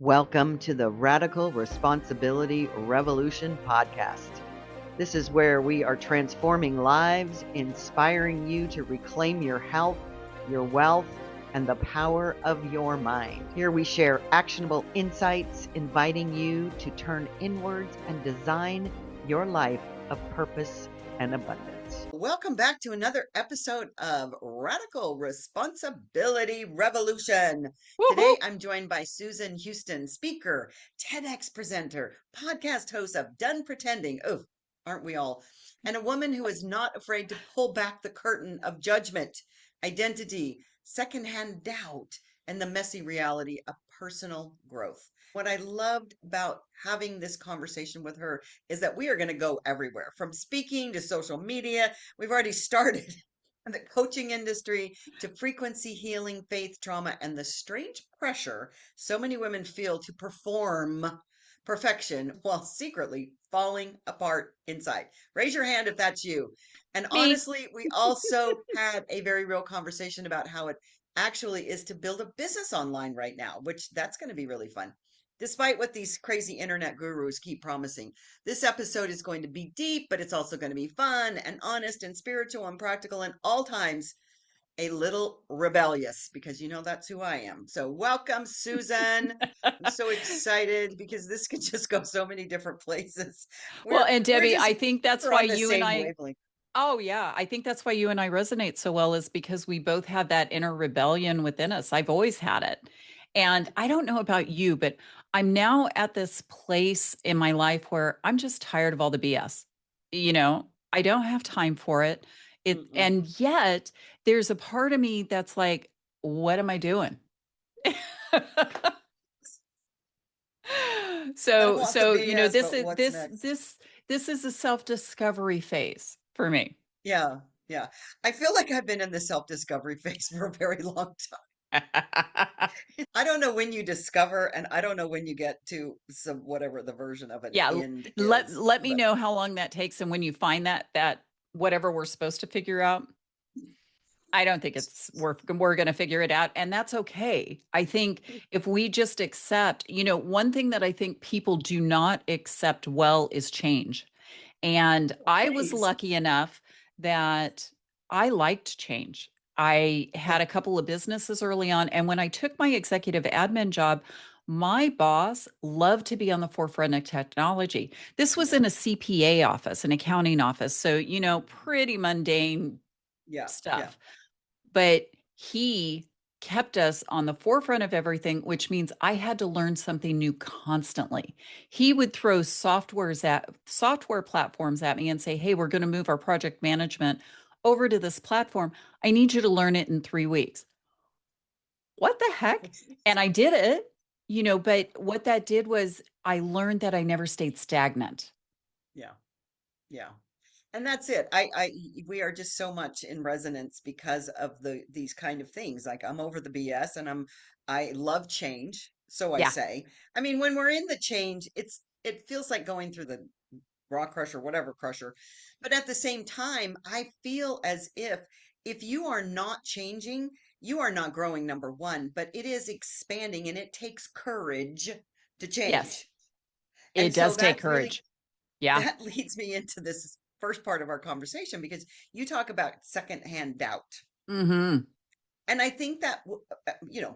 Welcome to the Radical Responsibility Revolution podcast. This is where we are transforming lives, inspiring you to reclaim your health, your wealth, and the power of your mind. Here we share actionable insights, inviting you to turn inwards and design your life of purpose and abundance. Welcome back to another episode of Radical Responsibility Revolution. Today, I'm joined by Susan Houston, speaker, TEDx presenter, podcast host of Done Pretending. Oh, aren't we all? And a woman who is not afraid to pull back the curtain of judgment, identity, secondhand doubt, and the messy reality of personal growth. What I loved about having this conversation with her is that we are going to go everywhere from speaking to social media. We've already started in the coaching industry to frequency healing, faith, trauma, and the strange pressure so many women feel to perform perfection while secretly falling apart inside. Raise your hand if that's you. And Me. honestly, we also had a very real conversation about how it actually is to build a business online right now, which that's going to be really fun. Despite what these crazy internet gurus keep promising, this episode is going to be deep, but it's also going to be fun and honest and spiritual and practical and all times a little rebellious because you know that's who I am. So, welcome, Susan. I'm so excited because this could just go so many different places. Well, We're and we're Debbie, just I think that's we're why on the you and same I, wavelength. oh yeah, I think that's why you and I resonate so well is because we both have that inner rebellion within us. I've always had it. And I don't know about you, but I'm now at this place in my life where I'm just tired of all the BS. I don't have time for it. Mm-mm. And yet there's a part of me that's like, what am I doing? I So want the so you know BS, this but is what's this next? this this is a self-discovery phase for me. Yeah, yeah. I feel like I've been in the self-discovery phase for a very long time. I don't know when you discover, and I don't know when you get to some whatever the version of an Yeah, end let is. let me But know how long that takes and when you find that whatever we're supposed to figure out. I don't think it's we're going to figure it out, and that's okay. I think if we just accept, one thing that I think people do not accept well is change. And I was please. lucky enough that I liked change. I had Yeah. a couple of businesses early on. And when I took my executive admin job, my boss loved to be on the forefront of technology. This was Yeah. in a CPA office, an accounting office. So, pretty mundane Yeah. Yeah. stuff. But he kept us on the forefront of everything, which means I had to learn something new constantly. He would throw software platforms at me and say, "Hey, we're going to move our project management over to this platform. I need you to learn it in 3 weeks." What the heck? And I did it, but what that did was I learned that I never stayed stagnant. Yeah. Yeah. And that's it. We are just so much in resonance because of these kind of things. Like I'm over the BS and I love change. So I Yeah. say, I mean, when we're in the change, it feels like going through the rock crusher, whatever crusher. But at the same time, I feel as if you are not changing, you are not growing, number one, but it is expanding and it takes courage to Yes. change. And It so does take courage. Yeah. that leads me into this first part of our conversation because you talk about secondhand doubt. Mhm. And I think that,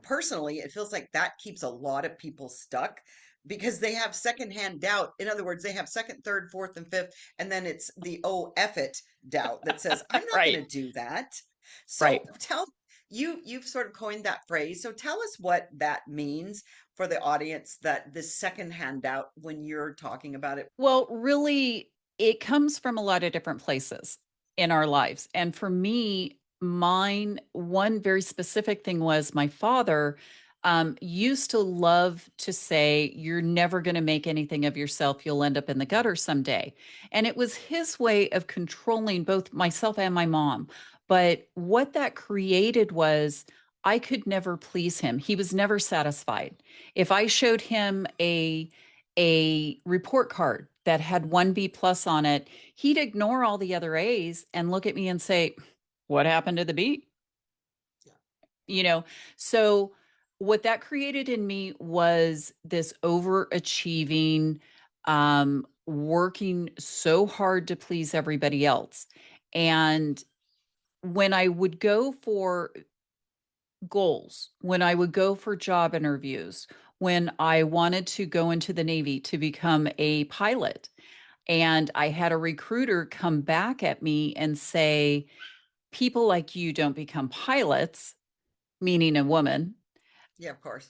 personally, it feels like that keeps a lot of people stuck because they have secondhand doubt. In other words, they have second, third, fourth, and fifth. And then it's the oh, F it doubt that says, I'm not going Right. to do that. So Right. you've sort of coined that phrase. So tell us what that means for the audience that this secondhand doubt when you're talking about it. Well, really, it comes from a lot of different places in our lives. And for me, mine, one very specific thing was my father used to love to say, "You're never going to make anything of yourself. You'll end up in the gutter someday." And it was his way of controlling both myself and my mom. But what that created was I could never please him. He was never satisfied. If I showed him a report card that had one B plus on it, he'd ignore all the other A's and look at me and say, "What happened to the B?" Yeah. You know, so what that created in me was this overachieving, working so hard to please everybody else. And when I would go for goals, when I would go for job interviews, when I wanted to go into the Navy to become a pilot, and I had a recruiter come back at me and say, people like you don't become pilots, meaning a woman. Yeah, of course.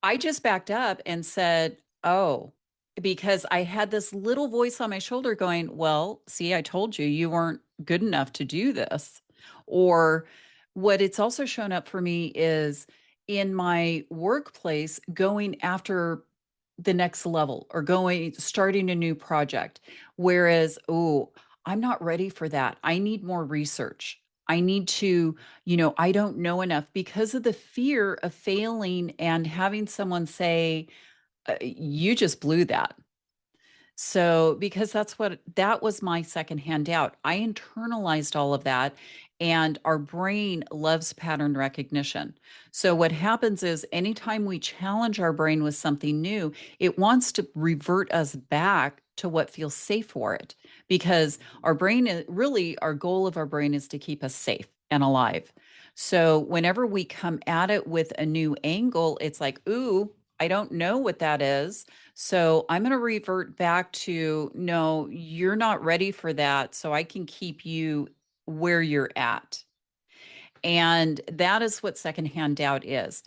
I just backed up and said, oh, because I had this little voice on my shoulder going, well, see, I told you you weren't good enough to do this. Or what it's also shown up for me is in my workplace, going after the next level or starting a new project. Whereas, oh, I'm not ready for that. I need more research. I need to, I don't know enough because of the fear of failing and having someone say, you just blew that. So, because that was my secondhand doubt. I internalized all of that, and our brain loves pattern recognition. So, what happens is anytime we challenge our brain with something new, it wants to revert us back to what feels safe for it. Because our brain really, our goal of our brain is to keep us safe and alive. So, whenever we come at it with a new angle, it's like, ooh, I don't know what that is. So I'm going to revert back to no, you're not ready for that. So I can keep you where you're at. And that is what secondhand doubt is.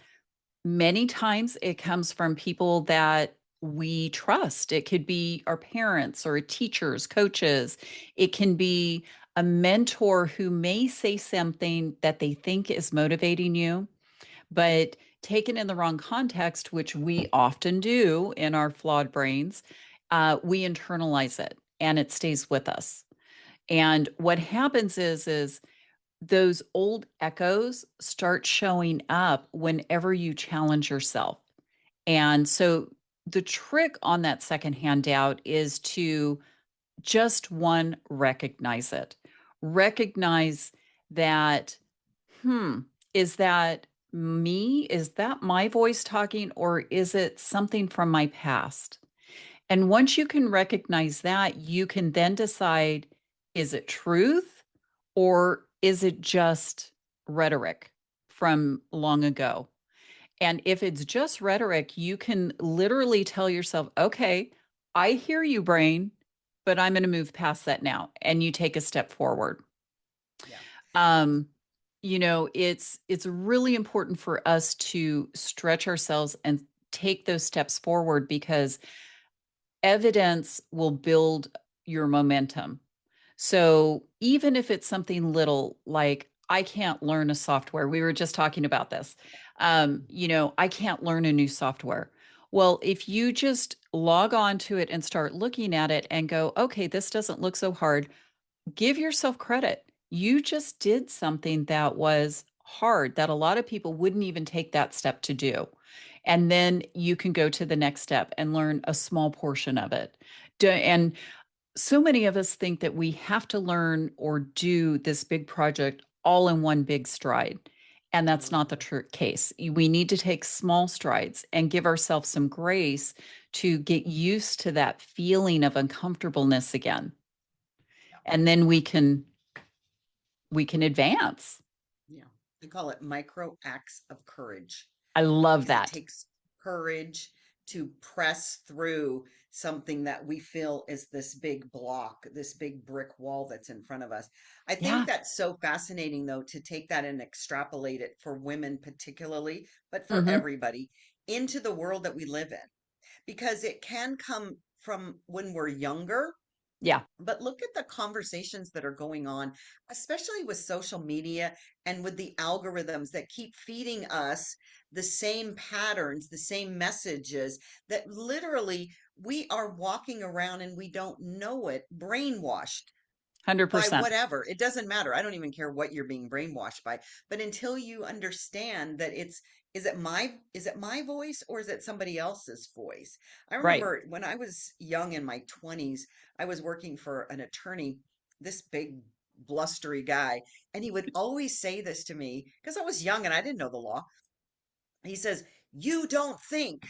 Many times it comes from people that we trust. It could be our parents or teachers, coaches. It can be a mentor who may say something that they think is motivating you, but taken in the wrong context, which we often do in our flawed brains, we internalize it and it stays with us. And what happens is those old echoes start showing up whenever you challenge yourself. And so the trick on that second handout is to just one, recognize it. Recognize that, hmm, is that me? Is that my voice talking, or is it something from my past? And once you can recognize that, you can then decide, is it truth or is it just rhetoric from long ago? And if it's just rhetoric, you can literally tell yourself, okay, I hear you, brain, but I'm going to move past that now. And you take a step forward. Yeah. Um, it's really important for us to stretch ourselves and take those steps forward because evidence will build your momentum. So even if it's something little like I can't learn a software, we were just talking about this. I can't learn a new software. Well, if you just log on to it and start looking at it and go, okay, this doesn't look so hard, give yourself credit. You just did something that was hard that a lot of people wouldn't even take that step to do. And then you can go to the next step and learn a small portion of it. And so many of us think that we have to learn or do this big project all in one big stride. And that's not the Mhm. true case. We need to take small strides and give ourselves some grace to get used to that feeling of uncomfortableness again. And then we can advance. Yeah. I call it micro acts of courage I love because it that. takes courage to press through something that we feel is this big block, this big brick wall that's in front of us. I think Yeah. that's so fascinating, though, to take that and extrapolate it for women, particularly, but for Hmm. everybody into the world that we live in, because it can come from when we're younger. Yeah. But look at the conversations that are going on, especially with social media and with the algorithms that keep feeding us the same patterns, the same messages that literally we are walking around and we don't know it, brainwashed by 100%. whatever. It doesn't matter. I don't even care what you're being brainwashed by. But until you understand that is it my voice or is it somebody else's voice? I Right. remember when I was young in my 20s, I was working for an attorney, this big blustery guy, and he would always say this to me because I was young and I didn't know the law. He says, you don't think.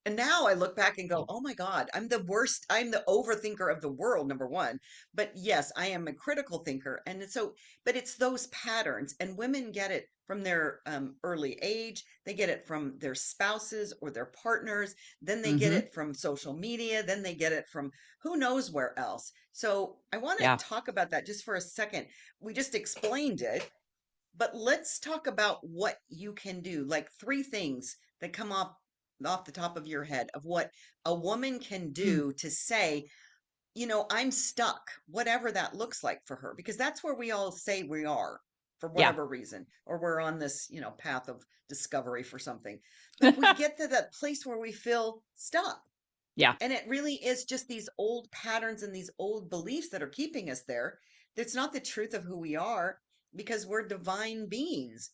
And now I look back and go, oh my God, I'm the worst. I'm the overthinker of the world, number one. But yes, I am a critical thinker. And so, but it's those patterns, and women get it from their early age. They get it from their spouses or their partners. Then they get Hmm. it from social media. Then they get it from who knows where else. So I want Yeah. to talk about that just for a second. We just explained it, but let's talk about what you can do, like three things that come off the top of your head of what a woman can do to say, I'm stuck, whatever that looks like for her, because that's where we all say we are for Yeah. whatever reason, or we're on this, path of discovery for something. But we get to that place where we feel stuck. Yeah. And it really is just these old patterns and these old beliefs that are keeping us there. It's not the truth of who we are, because we're divine beings.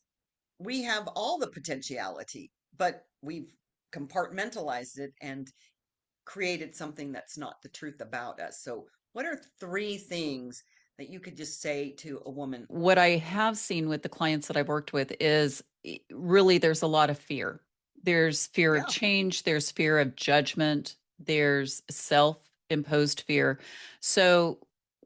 We have all the potentiality, but we've compartmentalized it and created something that's not the truth about us. So, what are three things that you could just say to a woman? What I have seen with the clients that I've worked with is really there's a lot of fear. There's fear of Yeah. change, there's fear of judgment, there's self-imposed fear. So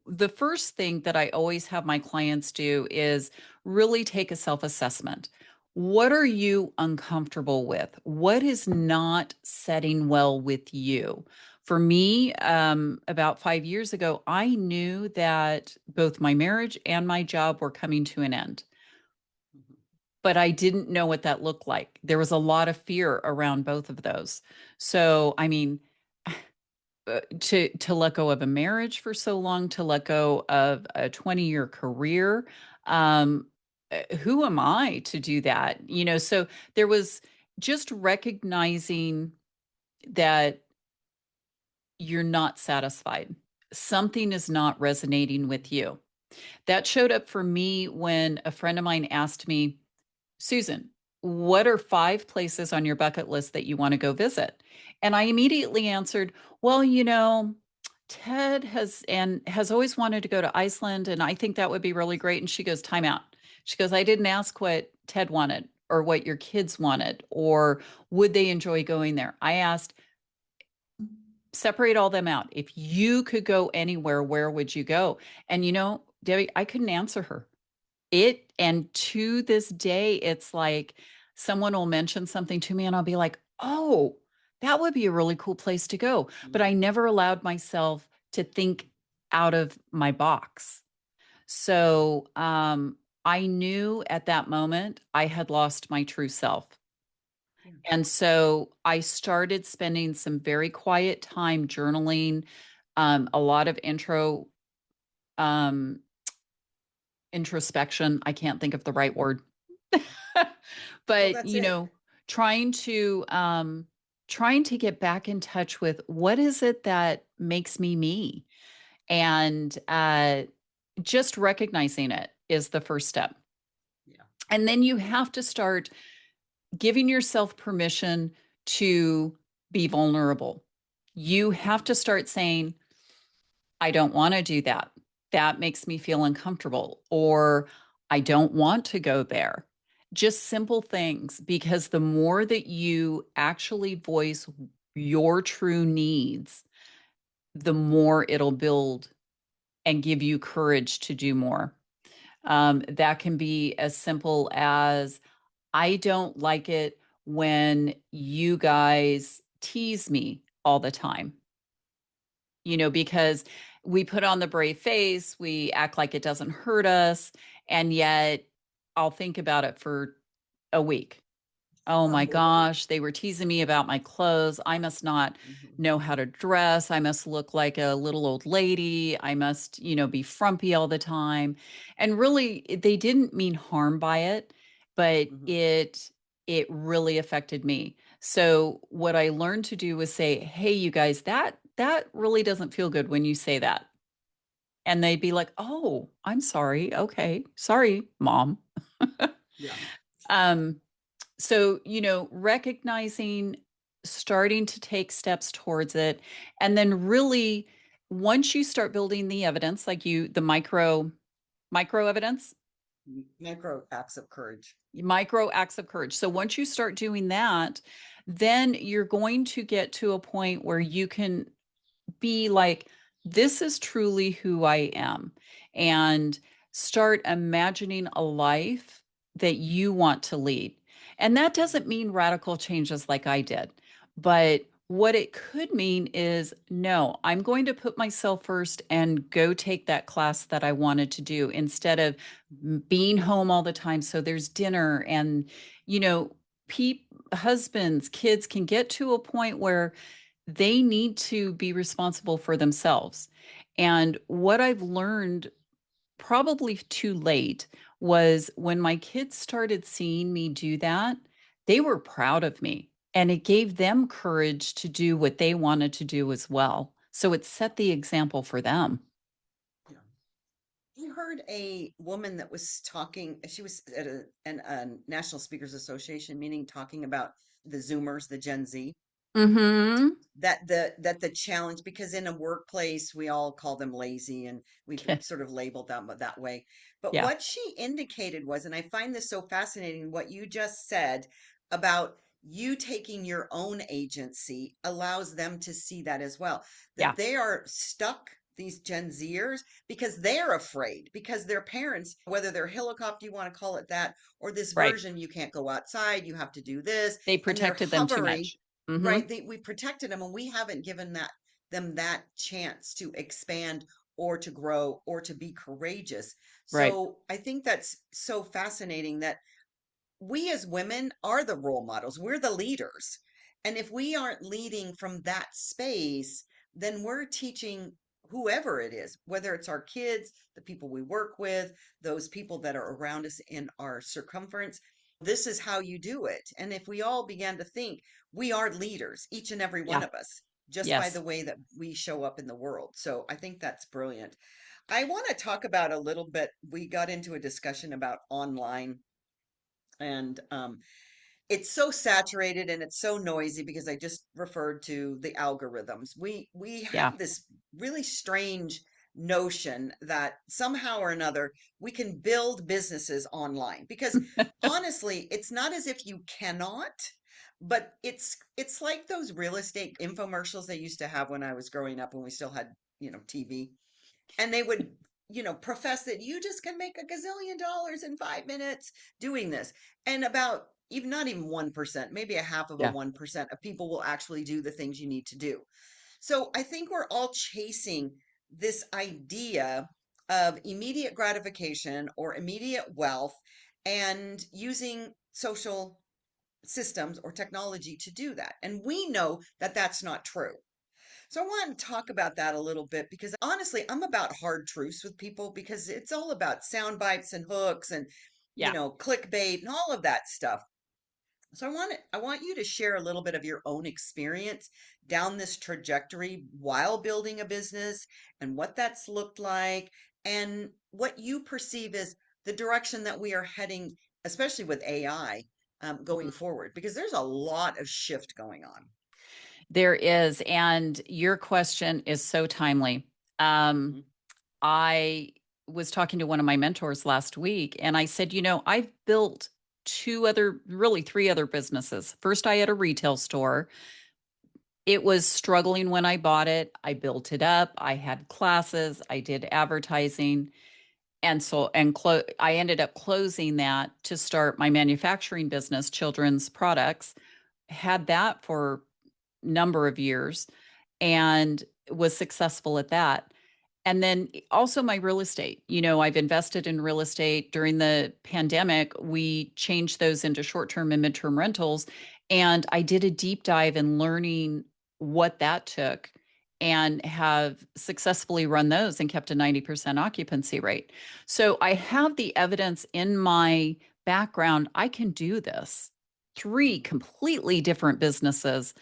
the first thing that I always have my clients do is really take a self-assessment. What are you uncomfortable with? What is not setting well with you? For me, about 5 years ago, I knew that both my marriage and my job were coming to an end, Mhm. but I didn't know what that looked like. There was a lot of fear around both of those. So, I mean, to let go of a marriage for so long, to let go of a 20-year career, um, who am I to do that? So there was just recognizing that you're not satisfied. Something is not resonating with you. That showed up for me when a friend of mine asked me, Susan, what are 5 places on your bucket list that you want to go visit? And I immediately answered, well, Ted has always wanted to go to Iceland, and I think that would be really great. And she goes, time out. She goes, I didn't ask what Ted wanted or what your kids wanted or would they enjoy going there. I asked, separate all them out. If you could go anywhere, where would you go? And Debbie, I couldn't answer her. And to this day, it's like someone will mention something to me and I'll be like, oh, that would be a really cool place to go. But I Mhm. never allowed myself to think out of my box. So I knew at that moment I had lost my true self. Yeah. And so I started spending some very quiet time journaling, a lot of um, introspection. I can't think of the right Mhm. word, Well, but that's it. trying to trying to get back in touch with what is it that makes me me, and just recognizing it is the first step. Yeah. And then you have to start giving yourself permission to be vulnerable. You have to Mhm. start saying, I don't want to do that. That makes me feel uncomfortable, or I don't want to go there. Just simple things, because the more that you actually voice your true needs, the more it'll build and give you courage to do more. That can be as simple as I don't like it when you guys tease me all the time, because we put on the brave face, we act like it doesn't hurt us, and yet I'll think about it for a week. Oh my gosh, they were teasing me about my clothes. I must not Mhm. know how to dress. I must look like a little old lady. I must, be frumpy all the time. And really, they didn't mean harm by it, but Mhm. it really affected me. So what I learned to do was say, "Hey, you guys, that really doesn't feel good when you say that." And they'd be like, "Oh, I'm sorry. Okay. Sorry, mom." Yeah. Um, so, recognizing, starting to take steps towards it, and then really once you start building the evidence, like the micro evidence, Micro acts of courage. Micro acts of courage. So once you start doing that, then you're going to get to a point where you can be like, this is truly who I am, and start imagining a life that you want to lead. And that doesn't mean radical changes like I did, but what it could mean is, no, I'm going to put myself first and go take that class that I wanted to do instead of being home all the time. So there's dinner and, you know, husbands, kids can get to a point where they need to be responsible for themselves. And what I've learned, probably too late, was when my kids started seeing me do that, they were proud of me. And it gave them courage to do what they wanted to do as well. So it set the example for them. Yeah. I heard a woman that was talking, she was at a National Speakers Association meeting talking about the Zoomers, the Gen Z, Mm-hmm. that the challenge, because in a workplace we all call them lazy, and we've sort of labeled them that way. But Yeah. what she indicated was, and I find this so fascinating, what you just said about you taking your own agency allows them to see that as well, Yeah. that they are stuck, these Gen Zers, because they're afraid, because their parents, whether they're helicopter, you want to call it that, or this Right. version, you can't go outside, you have to do this, They and they're protected them too hovering. much. Mm-hmm. Right. We protected them, and we haven't given them that chance to expand or to grow or to be courageous. Right. So I think that's so fascinating that we as women are the role models. We're the leaders. And if we aren't leading from that space, then we're teaching whoever it is, whether it's our kids, the people we work with, those people that are around us in our circumference. This is how you do it. And if we all began to think we are leaders, each and every one Yeah. of us, just by the Yes. way that we show up in the world. So I think that's brilliant. I want to talk about a little bit. We got into a discussion about online, and it's so saturated and it's so noisy because I just referred to the algorithms. We Yeah. have this really strange notion that somehow or another we can build businesses online, because honestly, it's not as if you cannot, but it's like those real estate infomercials they used to have when I was growing up, when we still had, TV, and they would, profess that you just can make a gazillion dollars in 5 minutes doing this. And about, even not even 1%, maybe a half of a Yeah. 1% of people will actually do the things you need to do. So I think we're all chasing this idea of immediate gratification or immediate wealth, and using social systems or technology to do that. And we know that that's not true. So I want to talk about that a little bit, because honestly, I'm about hard truths with people, because it's all about sound bites and hooks and, Yeah. clickbait and all of that stuff. So I want you to share a little bit of your own experience down this trajectory while building a business, and what that's looked like, and what you perceive as the direction that we are heading, especially with AI, going forward, because there's a lot of shift going on. There is, and your question is so timely. Um, Mhm. I was talking to one of my mentors last week, and I said, I've built really three other businesses. First, I had a retail store. It was struggling when I bought it. I built it up. I had classes. I did advertising. I ended up closing that to start my manufacturing business, children's products. Had that for number of years and was successful at that. And then also my real estate. I've invested in real estate. During the pandemic, we changed those into short-term and midterm rentals. And I did a deep dive in learning what that took, and have successfully run those and kept a 90% occupancy rate. So I have the evidence in my background. I can do this. Three Mhm. completely different businesses,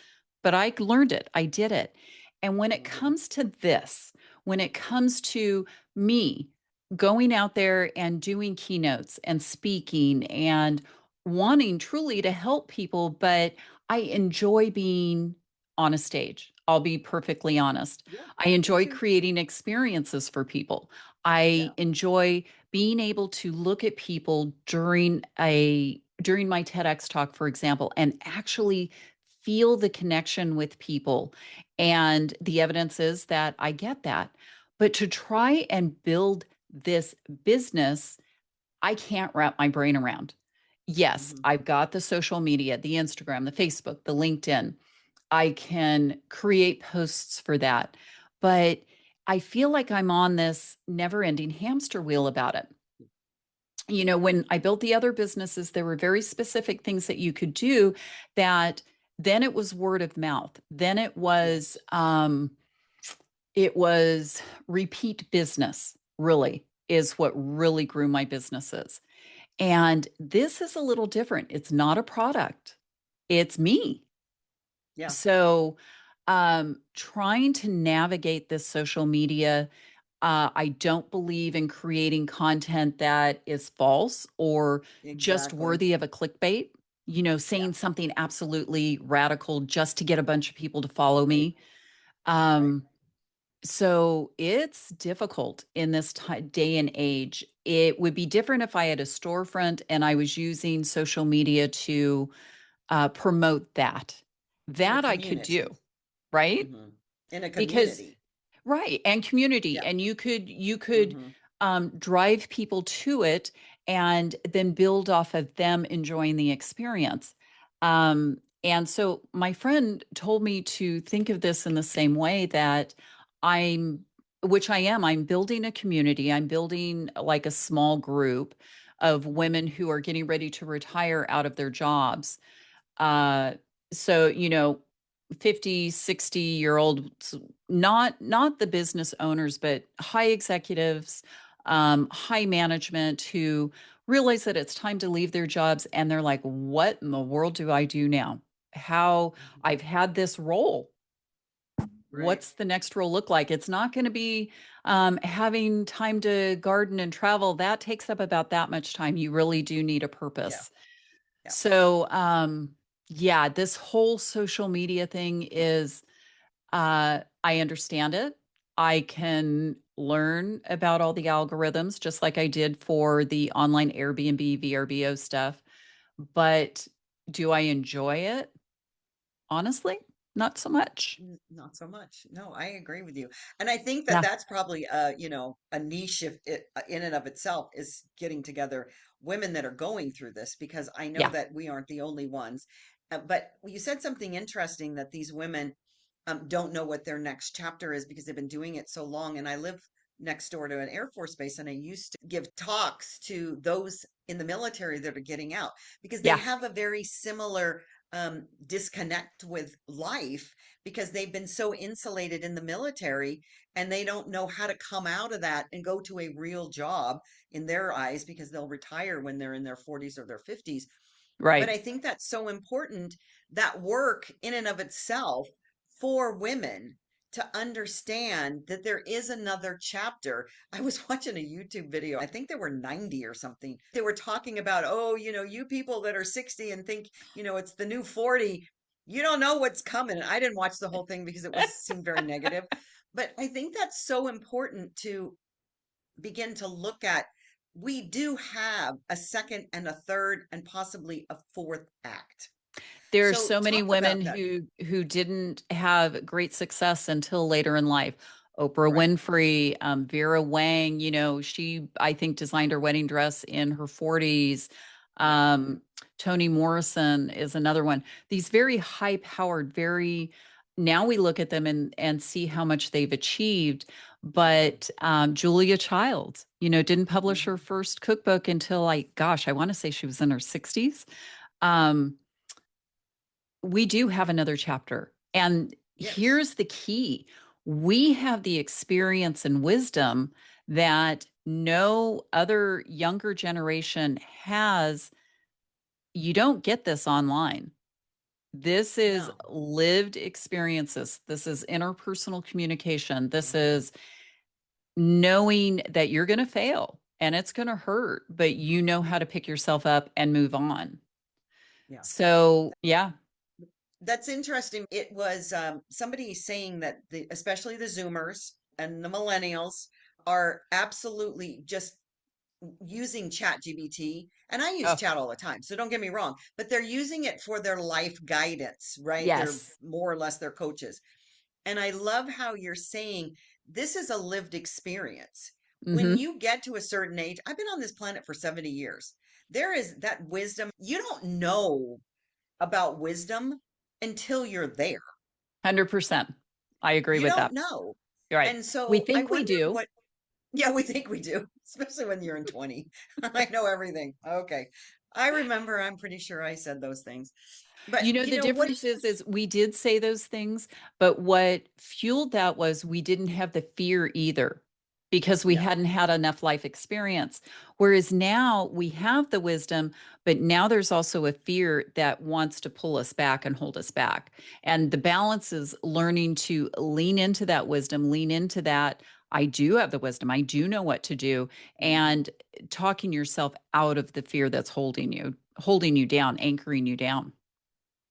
but I learned it. I did it. And when it Mhm. comes to this, when it comes to me going out there and doing keynotes and speaking and wanting truly to help people, but I enjoy being on a stage. I'll be perfectly honest. Yeah, I me enjoy too. creating experiences for people. Yeah. I enjoy being able to look at people during my TEDx talk, for example, and actually feel the connection with people. And the evidence is that I get that. But to try and build this business, I can't wrap my brain around. Yes, Hmm. I've got the social media, the Instagram, the Facebook, the LinkedIn. I can create posts for that. But I feel like I'm on this never ending hamster wheel about it. When I built the other businesses, there were very specific things that you could do that then it was word of mouth. Then Yes. it was repeat business, really, is what really grew my businesses. And this is a little different. It's not a product, it's me. Yeah. So, trying to navigate this social media, I don't believe in creating content that is false or just Exactly. worthy of a clickbait, Yeah. saying something absolutely radical just to get a bunch of people to follow Right. me. Right. Um, so it's difficult in this day and age. It would be different if I had a storefront and I was using social media to promote that. In a That I could community. do, right? Hmm. In a Because community. right, and community, Yeah. and you could Hmm. drive people to it and then build off of them enjoying the experience. And so my friend told me to think of this in the same way that I'm, which I am, I'm building a community. I'm building like a small group of Hmm. women who are getting ready to retire out of their jobs. uh so 50, 60-year olds, not the business owners, but high executives, high management, who realize that it's time to leave their jobs and they're like, what in the world do I do now? How Hmm. I've had this role, Right. what's the next role look like? It's not going to be having time to garden and travel. That takes up about that much time. You really do need a Yeah. purpose. Yeah. So, yeah, this whole social media thing is, I understand it. I can learn about all the algorithms just like I did for the online Airbnb, VRBO stuff. But do I enjoy it? Honestly, not so much. Not so much. No, I agree with you. And I think that Yeah. that's probably a niche if it, in and of itself is getting together women that are going through this because I know Yeah. that we aren't the only ones. But you said something interesting that these women don't know what their next chapter is because they've been doing it so long. And I live next door to an Air Force base, and I used to give talks to those in the military that are getting out because they Yeah. have a very similar disconnect with life because they've been so insulated in the military and they don't know how to come out of that and go to a real job in their eyes because they'll retire when they're in their 40s or their 50s. But Right. I think that's so important, that work in and of itself for women to understand that there is another chapter. I was watching a YouTube video. I think they were 90 or something. They were talking about, oh, you people that are 60 and think, it's the new 40, you don't know what's coming. And I didn't watch the whole thing because it was seemed very negative. But I think that's so important to begin to look at. We do have a second and a third and possibly a fourth act. There are So so many talk women about that. who didn't have great success until later in life. Oprah Right. Winfrey, Vera Wang, she, I think, designed her wedding dress in her 40s. Yeah. Um, Toni Morrison is another one. These very high powered, now we look at them and see how much they've achieved. Hmm. But Julia Child, didn't publish her Hmm. first cookbook until, like, gosh, I want to say she was in her 60s. Um, we do have another chapter. And Yes. here's the key: we have the experience and wisdom that no other younger generation has. You don't get this online. This is No. lived experiences. This is interpersonal communication. This Hmm. is knowing that you're going to fail and it's going to hurt, but you know how to pick yourself up and move on. Yeah. So, yeah, That's interesting. It was somebody saying that especially the Zoomers and the millennials are absolutely just using chat GBT, and I use Oh, chat all the time, so don't get me wrong, but they're using it for their life guidance, right? They're yes. more or less their coaches. And I love how you're saying this is a lived experience. When Hmm. you get to a certain age, I've been on this planet for 70 years. There is that wisdom. You don't know about wisdom until you're there. 100%. I agree You with don't that. know. You're right. And We so I think we wonder do. what, yeah, we think we do, especially when you're in 20. I know everything. Okay. I remember, I'm pretty sure I said those things. But, You know, the what do difference is we did say those things, but what fueled that was we didn't have the fear either because we you, yeah. hadn't had enough life experience. Whereas now we have the wisdom, but now there's also a fear that wants to pull us back and hold us back. And the balance is learning to lean into that wisdom, lean into that. I do have the wisdom. I do know what to do. Mhm. And talking yourself out of the fear that's holding you down, anchoring you down.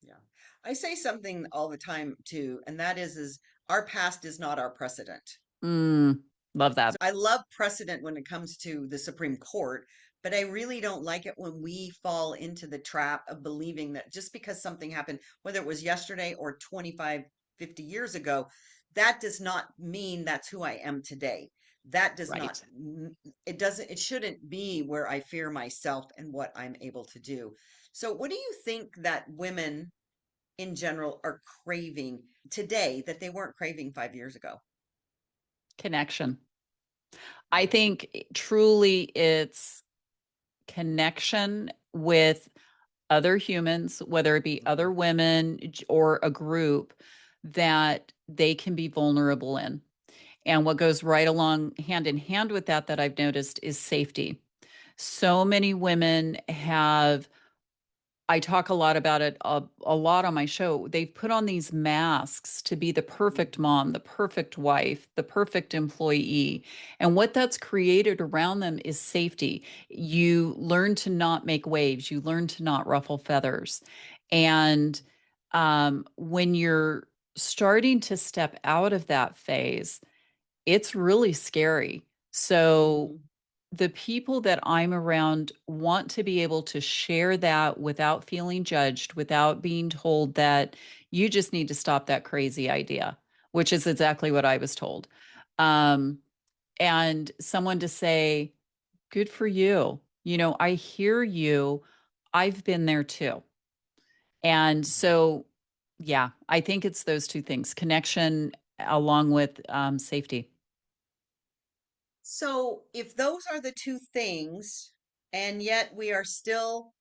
Yeah. I say something all the time too, and that is our past is not our precedent. Mm, love So that. I love precedent when it comes to the Supreme Court, but I really don't like it when we fall into the trap of believing that just because something happened, whether it was yesterday or 25, 50 years ago, that does not mean that's who I am today. That does not, Right. it doesn't, it shouldn't be where I fear myself and what I'm able to do. So, what do you think that women in general are craving today that they weren't craving 5 years ago? Connection. I Yeah. think truly it's connection with other humans, whether it be Mhm. other women or a group that they can be vulnerable in. And what goes right along hand in hand with that, that I've noticed is safety. So many women have I talk a lot about it a lot on my show. They've put on these masks to be the perfect Mhm. mom, the perfect wife, the perfect employee. And what that's created around them is safety. You learn to not make waves, you learn to not ruffle feathers. And when you're starting to step out of that phase, it's really scary. So Mhm. the people that I'm around want to be able to share that without feeling judged, without being told that you just need to stop that crazy idea, which is exactly what I was told. Um, and someone to say, good for you. You know, I hear you. I've been there too. And Mhm. so, yeah, I think it's those two things connection along with safety. So, if those are the two things, and yet we're still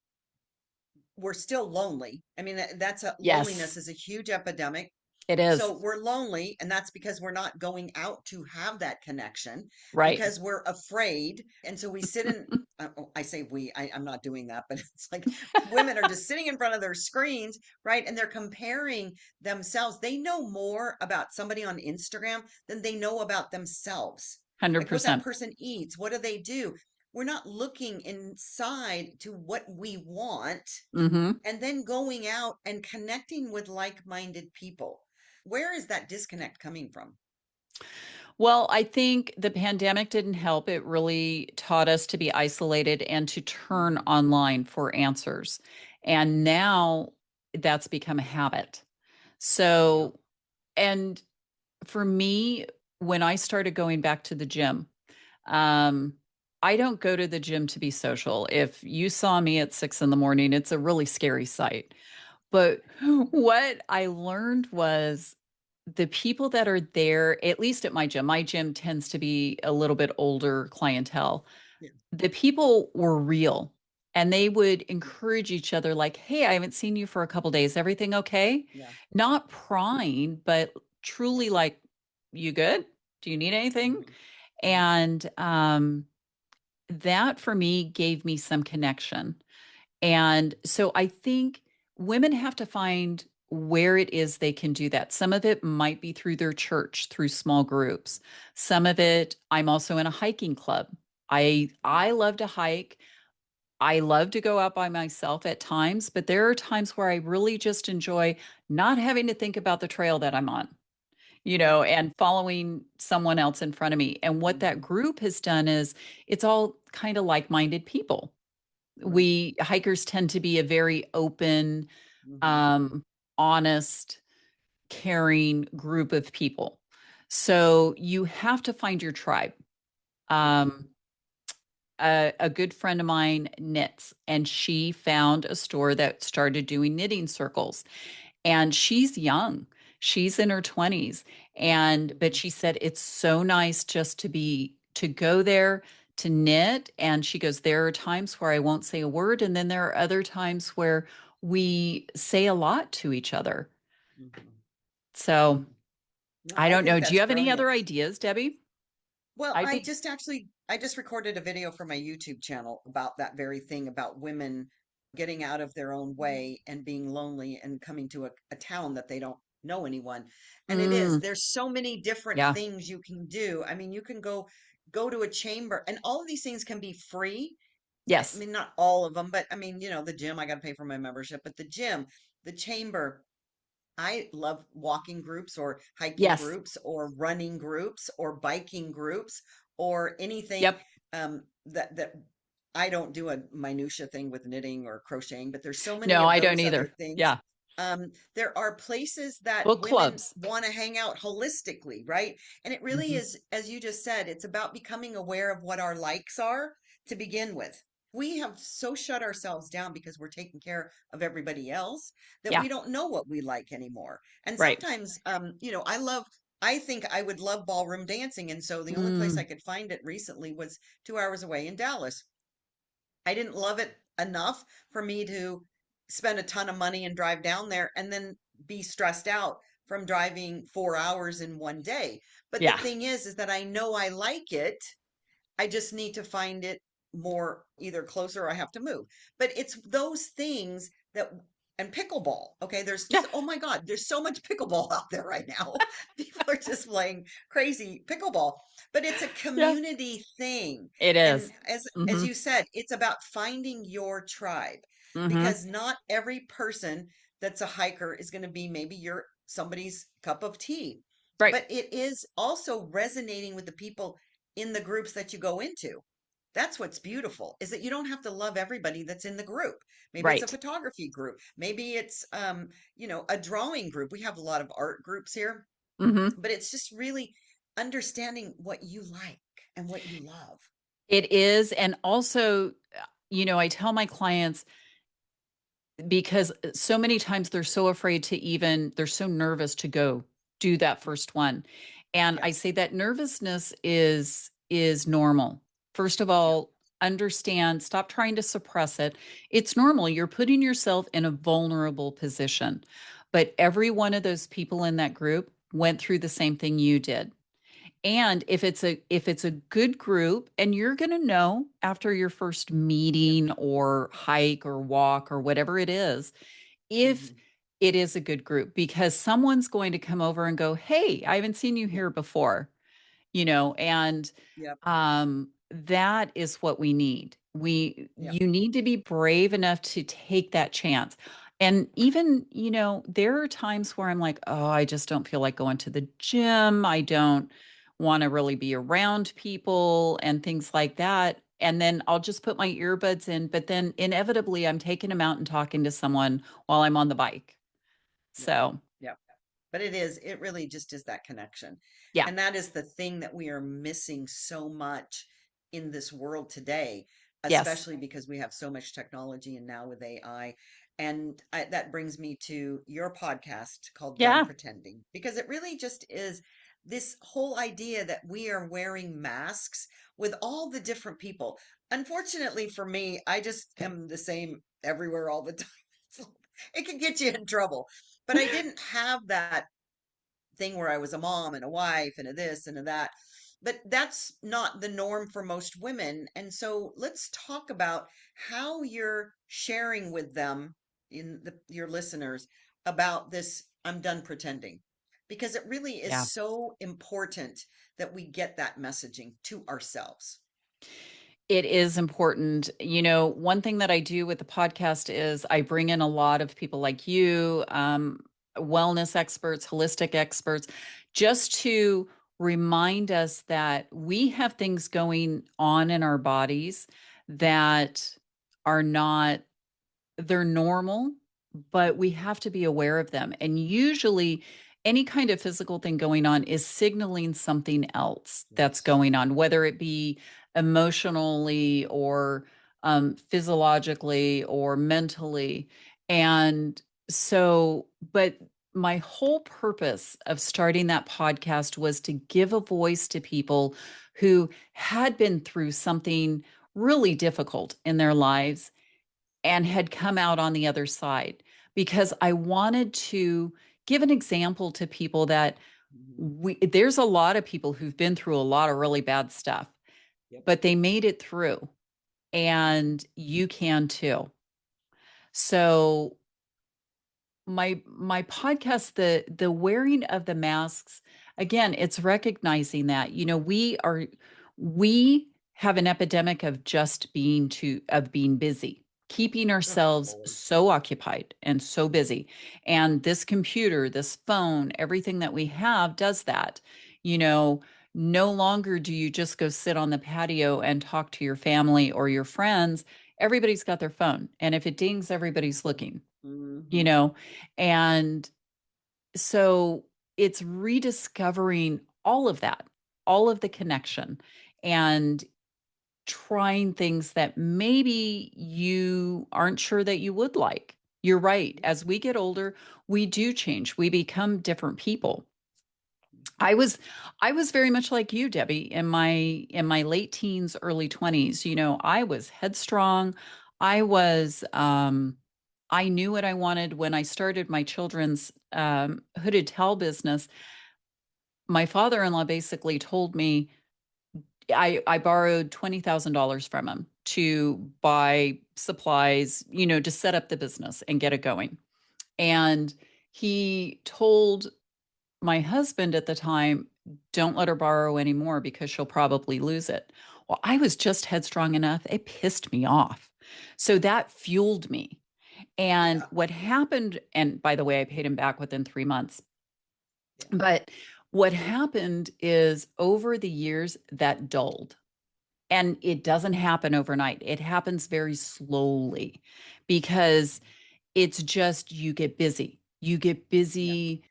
lonely. I mean, that's a loneliness Yes, is a huge epidemic. it is. So we're lonely, and that's because we're not going out to have that connection Right. because we're afraid. And so we sit in, I say we, I'm not doing that, but it's like women are just sitting in front of their screens, right? And they're comparing themselves. They know more about somebody on Instagram than they know about themselves. Like what that 100%. person eats, what do they do? We're not looking inside to what we want Hmm. and then going out and connecting with like-minded people. Where is that disconnect coming from? Well, I think the pandemic didn't help. It really taught us to be isolated and to turn Mhm. online for answers. And now that's become a habit. Yeah. So, and for me, when I started going back to the gym, um, I don't go to the gym to be social. If you saw me at 6 in the morning, it's a really scary sight. But what I learned was the people that are there, at least at my gym tends to be a little bit older clientele. Yeah. The people were real and they would Yeah. encourage each other, like, hey, I haven't seen you for a couple days. Everything okay? Yeah. Not prying, but truly like, you good? Do you need anything? Hmm. Hmm. And that for me gave me some connection. And so I think women have to find where it is they can do that. Some of it might be through their church, through small groups. Some of it, I'm also in a hiking club. I Hmm. love to hike. I love to go out by myself at times, but there are times where I really just enjoy not having to think about the trail that I'm on. and following someone else in front of me. And what that Hmm. group has done is it's all kind of like-minded people. Right. We hikers tend to be a very open, Hmm. um, honest, caring group of people. So you have to find your tribe. Yeah. Um, a good friend of mine knits, and she found a store that started doing knitting circles. And she's young. She's in her 20s. But Hmm. she said it's so nice just to go there to knit. And she goes, there are times where I won't say a word. And then there are other times where we say a lot to each other. Hmm. So No, I I don't think know. Do you that's have any brilliant. other ideas, Debbie? Well, I'd be, I just recorded a video for my YouTube channel about that very thing, about women getting out of their own way and being lonely and coming to a town that they don't know anyone. And mm, there's so many different yeah. things you can do. I mean, you can go to a chamber, and all of these things can be free. I Yes. mean, not all of them, but I mean, the gym, I got to pay for my membership, but the gym, the chamber, I love walking groups or hiking Yes. groups or running groups or biking groups or anything, Yep. that I don't do a minutia thing with knitting or crocheting, but there's so many No, of I don't those other either. things. Yeah. There are places that Book women clubs. want to hang out holistically, right? And it really Hmm. is, as you just said, it's about becoming aware of what our likes are to begin with. We have so shut ourselves down because we're taking care of everybody else that Yeah. we don't know what we like anymore. And Right. sometimes, I think I would love ballroom dancing. And so the only place I Mm, could find it recently was 2 hours away in Dallas. I didn't love it enough for me to spend a ton of money and drive down there and then be stressed out from driving 4 hours in one day. But the yeah. thing is that I know I like it. I just need to find it more either closer or I have to move. But it's those things that, and pickleball. Okay. Yeah. Oh my God, there's so much pickleball out there right now. People are just playing crazy pickleball, but it's a Yeah. community thing. It And is. as Mm-hmm. you said, it's about finding your tribe, Mm-hmm. because not every person that's a hiker is going to be maybe your somebody's cup of tea, Right. but it is also resonating with the people in the groups that you go into. That's what's beautiful, is that you don't have to love everybody that's in the group. Maybe it's a Right. photography group. Maybe it's a drawing group. We have a lot of art groups here, Mm-hmm. but it's just really understanding what you like and what you love. It is. And also, I tell my clients because so many times they're so afraid to even, they're so nervous to go do that first one. And Yeah. I say that nervousness is normal. First of Yeah. all, understand, stop trying to suppress it. It's normal. You're putting yourself in a vulnerable position. But every one of those people in that group went through the same thing you did. And if it's a good group, and you're going to know after your first Yep. meeting or hike or walk or whatever it is, if Hmm. it is a good group, because someone's going to come over and go, "Hey, I haven't seen you Yep. here before." And Yep. that is what we need. Yep. You need to be brave enough to take that chance. And even, there are times where I'm like, oh, I just don't feel like going to the gym. I don't want to really be around people and things like that. And then I'll just put my earbuds in, but then inevitably I'm taking them out and talking to someone while I'm on the bike. Yep. So, Yep. But it really just is that connection. yeah. And that is the thing that we are missing so much in this world today, Yes. especially because we have so much technology and now with AI. And that brings me to your podcast called Done Yeah. Pretending, because it really just is this whole idea that we are wearing masks with all the different people. Unfortunately for me, I just am the same everywhere all the time. It can get you in trouble. But I didn't have that thing where I was a mom and a wife and a this and a that. But that's not the norm for most women. And so let's talk about how you're sharing with them, your listeners, about this I'm done pretending. Because it really is Yeah. so important that we get that messaging to ourselves. It is important. One thing that I do with the podcast is I bring in a lot of people like you. wellness experts, holistic experts, just to remind us that we have things going on in our bodies that are not, they're normal, but we have to be aware of them. And usually, any kind of physical thing going on is signaling something else that's Yes. going on, whether it be emotionally or physiologically or mentally. And so, but my whole purpose of starting that podcast was to give a voice to people who had been through something really difficult in their lives and had come out on the other side, because I wanted to give an example to people that Hmm. there's a lot of people who've been through a lot of really bad stuff, Yep. but they made it through, Hmm. and you can too. So my podcast, the wearing of the masks, again, it's recognizing that, we have an epidemic of just being busy, keeping Oh, ourselves Lord. so occupied and so busy. And this computer, this phone, everything that we have does that. you know no longer do you just go sit on the patio and talk to your family or your friends. Everybody's got their phone, and if it dings, everybody's looking, you Hmm. know, and so it's rediscovering all of that, all of the connection, and trying things that maybe you aren't sure that you would like. You're right. As we get older, we do change. We become different people. I was I was very much like you, Debbie, in my late teens, early 20s. I was headstrong. I was I knew what I wanted. When I started my children's hooded towel business, my father-in-law basically told me, I borrowed $20,000 from him to buy supplies, to set up the business and get it going. And he told my husband at the time, don't let her borrow anymore because she'll probably lose it. Well, I was just headstrong enough. It pissed me off. So that fueled me. And Yeah. what happened, and by the way, I paid him back within 3 months. Yeah. But what happened is over the years that dulled. And it doesn't happen overnight. It happens very slowly because it's just you get busy. You get Yeah. busy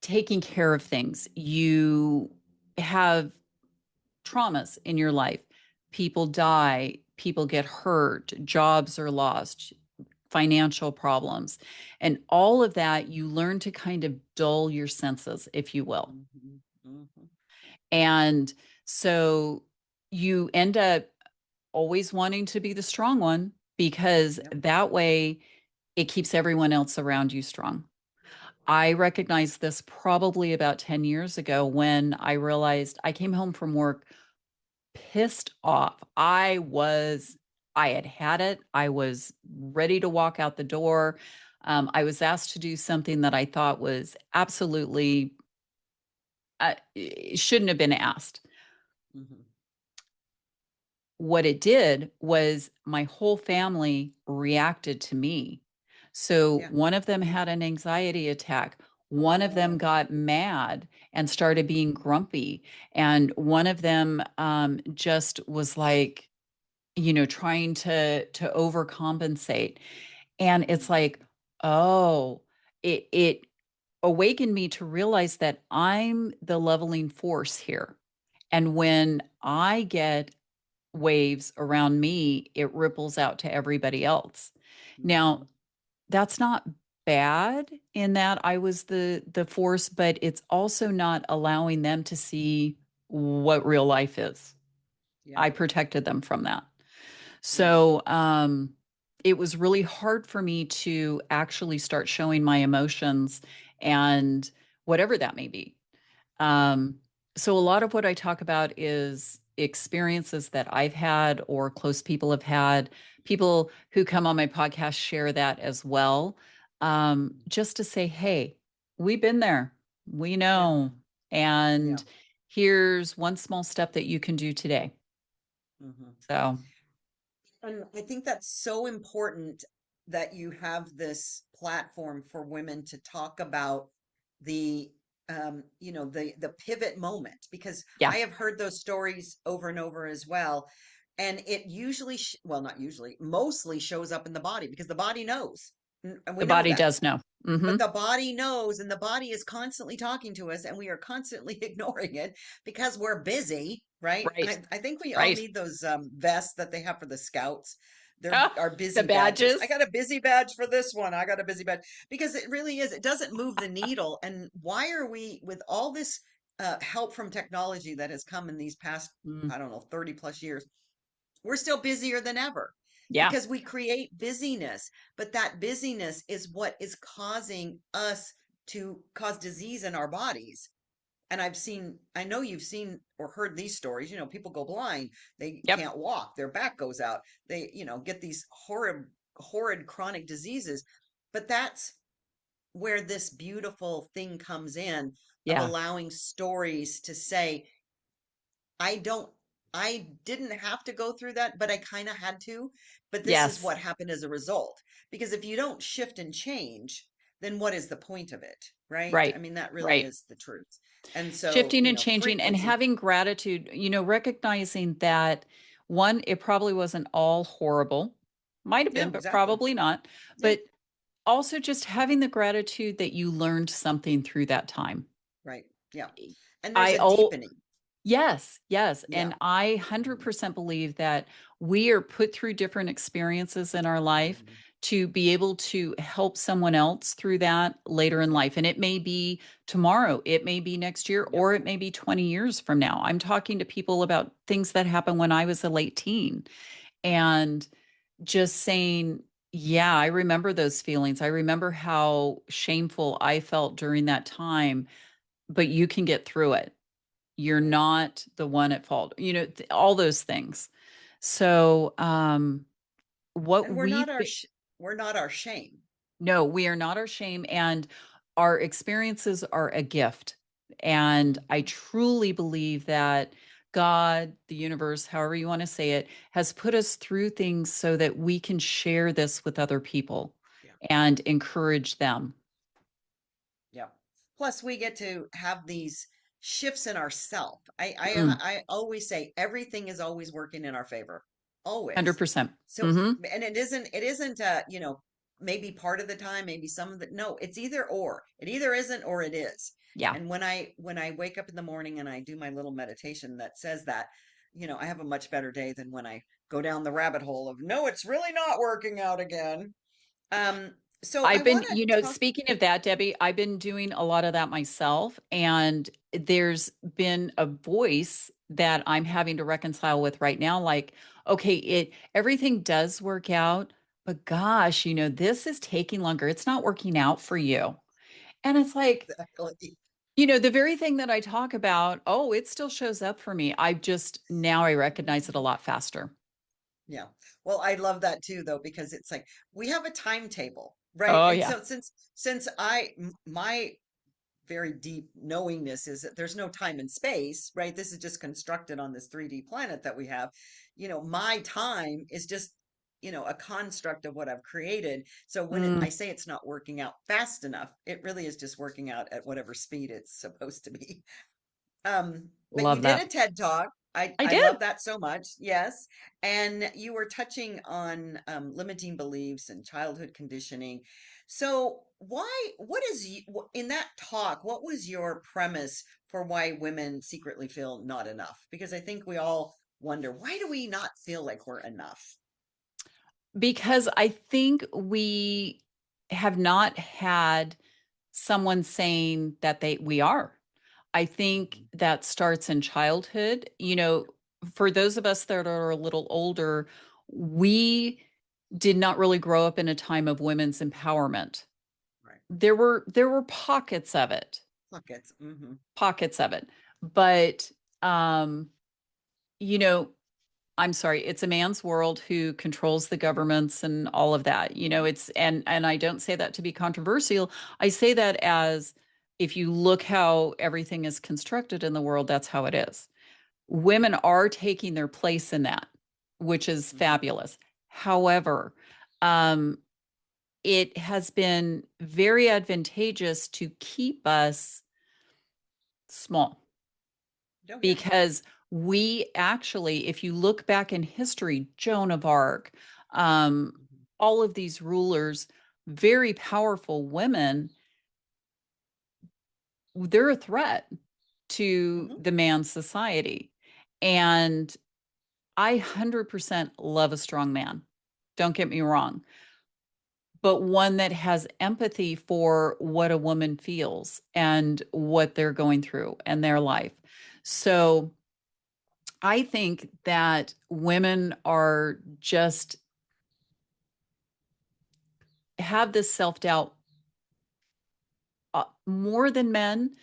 taking care of things. You have traumas in your life. People die, people get hurt, jobs are lost, financial problems. And all of that, you learn to kind of dull your senses, if you will. Hmm. Hmm. And so you end up always wanting to be the strong one, because Yep. that way it keeps everyone else around you strong. I recognized this probably about 10 years ago when I realized I came home from work pissed off. I had had it. I was ready to walk out the door. I was asked to do something that I thought was absolutely shouldn't have been asked. Hmm. What it did was my whole family reacted to me. So Yeah. one of them had an anxiety attack. One of them got mad and started being grumpy. And one of them just was like, trying to overcompensate. And it's Hmm. like, oh, it awakened me to realize that I'm the leveling force here. And when I get waves around me, it ripples out to everybody else. Hmm. Now, that's not bad in that I was the force, but it's also not allowing them to see what real life is. Yeah. I protected them from that. Yes. So, it was really hard for me to actually start showing my emotions and whatever that may be. Um, so a lot of what I talk about is experiences that I've had or close people have had. People who come on my podcast share that as well. Just to say, hey, we've been there. We Yeah. know. Yeah. And here's one small step that you can do today. Hmm. So, And I think that's so important. that you have this platform for women to talk about the the pivot moment, because Yeah. I have heard those stories over and over as well, and it usually well, not usually, mostly shows up in the body, because the body knows. And we The know body that. does know. But Hmm. the body knows, and the body is constantly talking to us, and we are constantly ignoring it because we're busy, right? Right. I think we all Right. need those vests that they have for the scouts. They're Oh, our the busy badges. I badges. got a busy badge for this one. I got a busy badge, because it really is. It doesn't move the needle. And why are we, with all this help from technology that has come in these past, Mm, I don't know, 30 plus years, we're still busier than ever yeah. because we create busyness. But that busyness is what is causing us to cause disease in our bodies. And I know you've seen or heard these stories. People go blind, they Yep. can't walk, their back goes out, they, get these horrid chronic diseases. But that's where this beautiful thing comes in, of Yeah. allowing stories to say, I don't, I didn't have to go through that, but I kind of had to. But this is Yes. what happened as a result. Because if you don't shift and change, then what is the point of it? Right? I Right. mean, that really Right. is the truth. And so, Shifting and changing and frequency. having gratitude, recognizing that one, it probably wasn't all horrible. Might have Yeah, been, but exactly. probably not. Yeah, But also just having the gratitude that you learned something through that time. right. Yeah. And there's I a oh deepening. yes, yes. Yeah. And I Mhm, 100% believe that we are put through different experiences in our life mhm. to be able to help someone else through that later in Yep. life. And it may be tomorrow, it may be next year, Yep. or it may be 20 years from now. I'm talking to people about things that happened when I was a late teen and just saying, yeah, I remember those feelings. I remember how shameful I felt during that time, but you can get through it. You're Right. not the one at fault, all those things. So, what And we're not we've our been, sh we're not our shame. no, we are not our shame, and our experiences are a gift. And I Mhm. truly believe that God, the universe, however you want to say it, has put us through things so that we can share this with other people Yeah. and encourage them. Yeah. Plus, we get to have these shifts in ourself. Mm, I always say everything is always working in our favor, always. 100%. So, Hmm. and it isn't maybe part of the time, maybe some of it. No, it's either or. It either isn't or it is. Yeah. And when I wake up in the morning and I do my little meditation that says that, I have a much better day than when I go down the rabbit hole of, no, it's really not working out again. Um, so I I've been, want to talk. speaking of that, Debbie, I've been doing a lot of that myself. And there's been a voice that I'm having to reconcile with right now. Like, okay, everything does work out, but gosh, this is taking longer. It's not working out for you. And it's like, Exactly. the very thing that I talk about, oh, it still shows up for me. Now I recognize it a lot faster. Yeah. Well, I love that too, though, because it's like we have a timetable, right? Oh, And yeah. so since my very deep knowingness is that there's no time and space, right? This is just constructed on this 3D planet that we have. My time is just, a construct of what I've created. So when I Mm, say it's not working out fast enough, it really is just working out at whatever speed it's supposed to be. But you love did that. a TED Talk. I I I did. love that so much. Yes. And you were touching on limiting beliefs and childhood conditioning. So what is in that talk, what was your premise for why women secretly feel not enough? Because I think we all wonder, why do we not feel like we're enough? Because I think we have not had someone saying that we are. I think Mhm. that starts in childhood. For those of us that are a little older, we did not really grow up in a time of women's empowerment. Right. There were pockets of it, Buckets. Hmm. pockets of it. But um, you know, I'm sorry, it's a man's world who controls the governments and all of that. It's and I don't say that to be controversial. I say that as if you look how everything is constructed in the world, that's how it is. Women are taking their place in that, which is Hmm. fabulous. However, um, it has been very advantageous to keep us small, Oh, yeah. because we actually, if you look back in history, Joan of Arc, um, Mhm. all of these rulers, very powerful women, they're a threat to Mhm. the man's society. And I 100% love a strong man. Don't get me wrong, but one that has empathy for what a woman feels and what they're going through and their life. So I think that women are just have this self doubt more than men.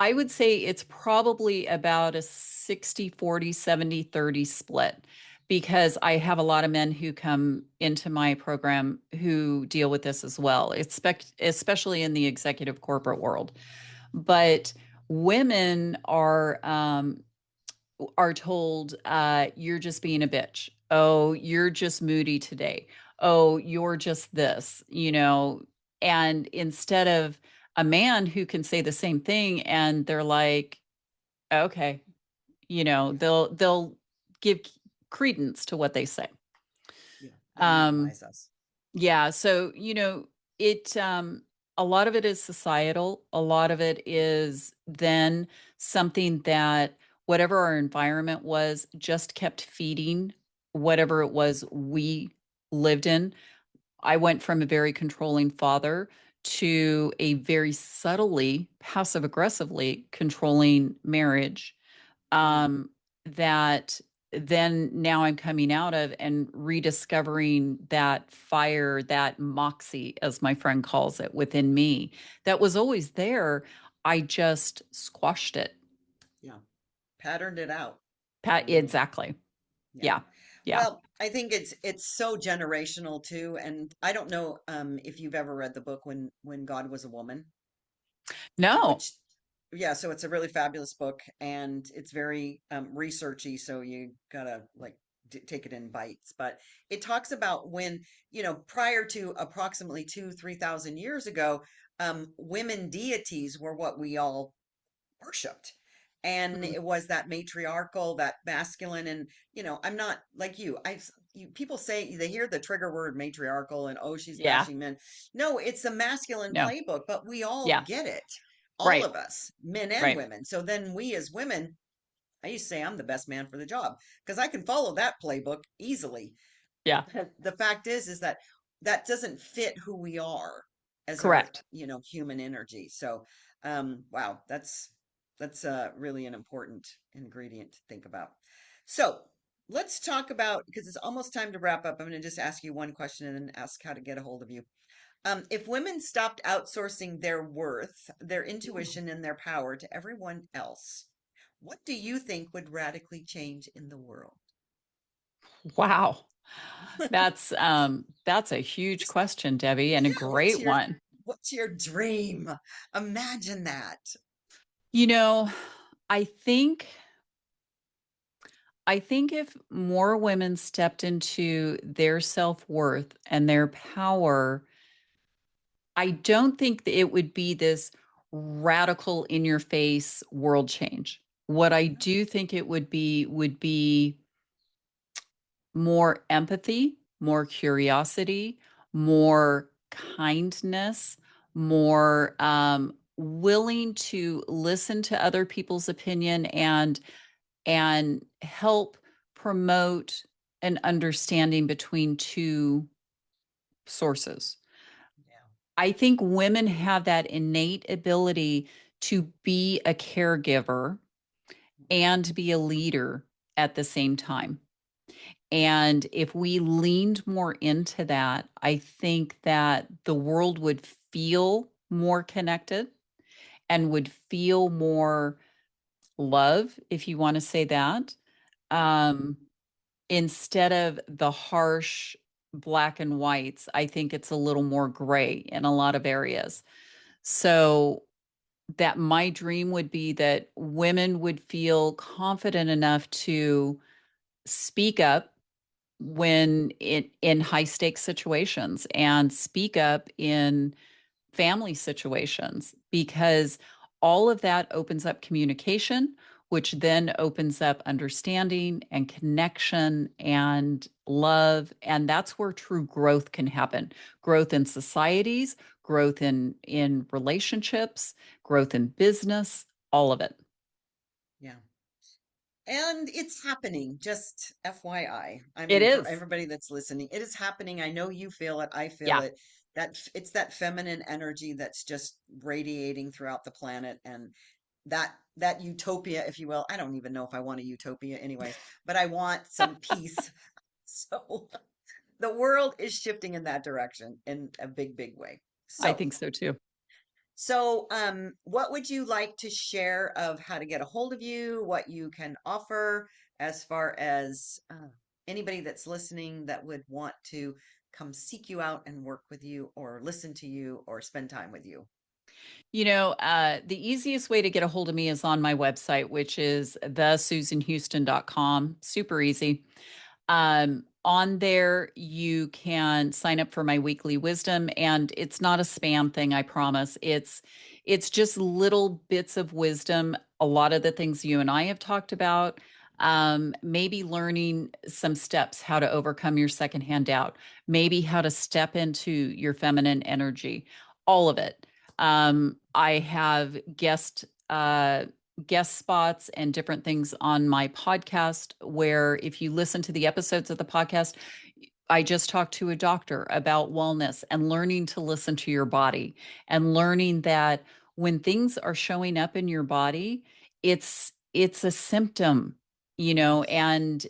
I would say it's probably about a 60-40, 70-30 split, because I have a lot of men who come into my program who deal with this as well, especially in the executive corporate world. But women are told, you're just being a bitch. Oh, you're just moody today. Oh, you're just this, and instead of a man who can say the same thing and they're like, okay, Yeah. they'll give credence to what they say. Yeah. They Um, normalize us. yeah, so it a lot of it is societal, a lot of it is then something that whatever our environment was just kept feeding whatever it was we lived in. I went from a very controlling father to a very subtly passive aggressively controlling marriage, Mm. um, that then now I'm coming out of and rediscovering that fire, that moxie, as my friend calls it, within me that was always there. I just squashed it. Yeah. Patterned it out. Pat, Mm. exactly. Yeah. Yeah. Yeah. Well, I think it's so generational too. And I don't know if you've ever read the book When God Was a Woman, No. which yeah, so it's a really fabulous book and it's very researchy, so you gotta like take it in bites. But it talks about when, prior to approximately 2, 3,000 years ago, women deities were what we all worshipped. And Mm. it was that matriarchal, that masculine. And, I'm not like you. People say they hear the trigger word matriarchal and, oh, she's Yeah. bashing men. No, it's a masculine No. playbook, but we all Yeah. get it. All Right. of us, men and Right. women. So then we as women, I used to say I'm the best man for the job because I can follow that playbook easily. Yeah. But the fact is that that doesn't fit who we are as our, Correct. human energy. So, wow, that's really an important ingredient to think about. So let's talk about, because it's almost time to wrap up. I'm going to just ask you one question and then ask how to get a hold of you. If women stopped outsourcing their worth, their intuition, and their power to everyone else, what do you think would radically change in the world? Wow. That's a huge Just question, Debbie, and a Yeah, great one. what's your dream? Imagine that. You know, I think I think if more women stepped into their self-worth and their power, I don't think that it would be this radical in your face world change. What I No. do think it would be more empathy, more curiosity, more kindness, more willing to listen to other people's opinion and help promote an understanding between two sources. Yeah. I think women have that innate ability to be a caregiver and to be a leader at the same time. And if we leaned more into that, I think that the world would feel more connected and would feel more love, if you want to say that, Yeah. um, instead of the harsh black and whites. I think it's a little more gray in a lot of areas. So that my dream would be that women would feel confident enough to speak up, when in high stakes situations and speak up in family situations, because all of that opens up communication, which then opens up understanding and connection and love. And that's where true growth can happen. Growth in societies, growth in relationships, growth in business, all of it. Yeah. And it's happening, just FYI. I It mean, for is. everybody that's listening, it is happening. I know you feel it. I feel Yeah. it. It's that feminine energy that's just radiating throughout the planet, and that utopia, if you will. I don't even know if I want a utopia anyways, but I want some peace. So the world is shifting in that direction in a big, big way. I So think so too. what would you like to share of how to get a hold of you, what you can offer as far as anybody that's listening that would want to come seek you out and work with you or listen to you or spend time with you? The easiest way to get a hold of me is on my website, which is thesusanhouston.com. Super easy. On there, you can sign up for my weekly wisdom, and it's not a spam thing, I promise. It's just little bits of wisdom, a lot of the things you and I have talked about. Maybe learning some steps how to overcome your secondhand doubt, maybe how to step into your feminine energy, all of it. I have guest spots and different things on my podcast, where if you listen to the episodes of the podcast, I just talked to a doctor about wellness and learning to listen to your body, and learning that when things are showing up in your body, it's a symptom, Yes. and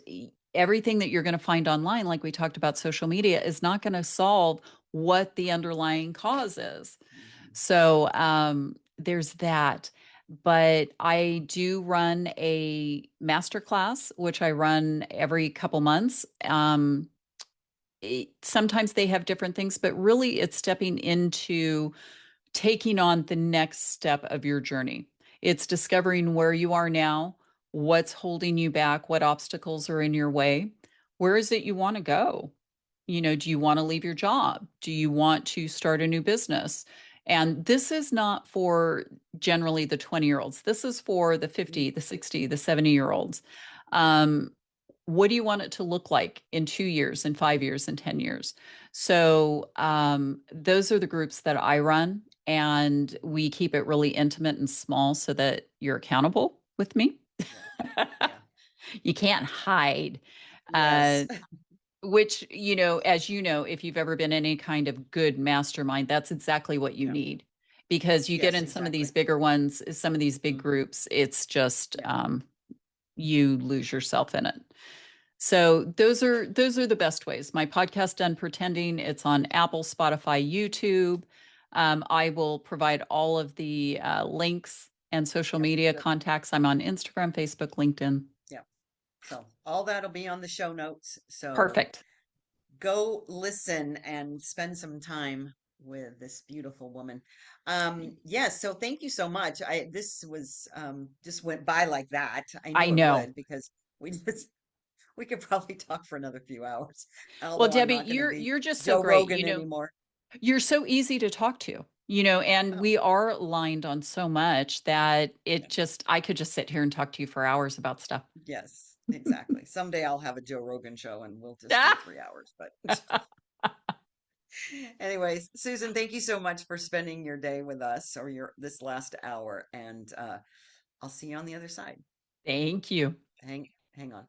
everything that you're going to find online, like we talked about social media, is not going to solve what the underlying cause is. Mhm. So there's that. But I do run a masterclass, which I run every couple months. Sometimes they have different things, but really it's stepping into taking on the next step of your journey. It's discovering where you are now, what's holding you back, what obstacles are in your way. Where is it you want to go? Do you want to leave your job? Do you want to start a new business? And this is not for generally the 20-year-olds. This is for the 50, the 60, the 70-year-olds. Um, what do you want it to look like in 2 years, in 5 years, in 10 years? So those are the groups that I run, and we keep it really intimate and small so that you're accountable with me. Yeah. Yeah. You can't hide. Yes. Uh, which, as you know, if you've ever been in any kind of good mastermind, that's exactly what you Yeah. need. Because you get Yes, in some of these exactly. bigger ones, some of these big Hmm. groups, it's just Yeah. you lose yourself in it. So those are the best ways. My podcast, Done Pretending, it's on Apple, Spotify, YouTube. I will provide all of the links and social Yep. media contacts. I'm on Instagram, Facebook, LinkedIn. Yep. So all that'll be on the show notes. So Perfect. go listen and spend some time with this beautiful woman. Yes, so thank you so much. I This was just went by like that. I I knew it know. would because we could probably talk for another few hours, Well, although I'm Debbie, not going to you're be you're just so Joe great. Rogan anymore. You're so easy to talk to, and Oh, we are aligned on so much that yeah. I could just sit here and talk to you for hours about stuff. Yes, exactly. Someday I'll have a Joe Rogan show and we'll just do 3 hours. But anyways, Susan, thank you so much for spending your day with us or your this last hour. And I'll see you on the other side. Thank you. Hang on.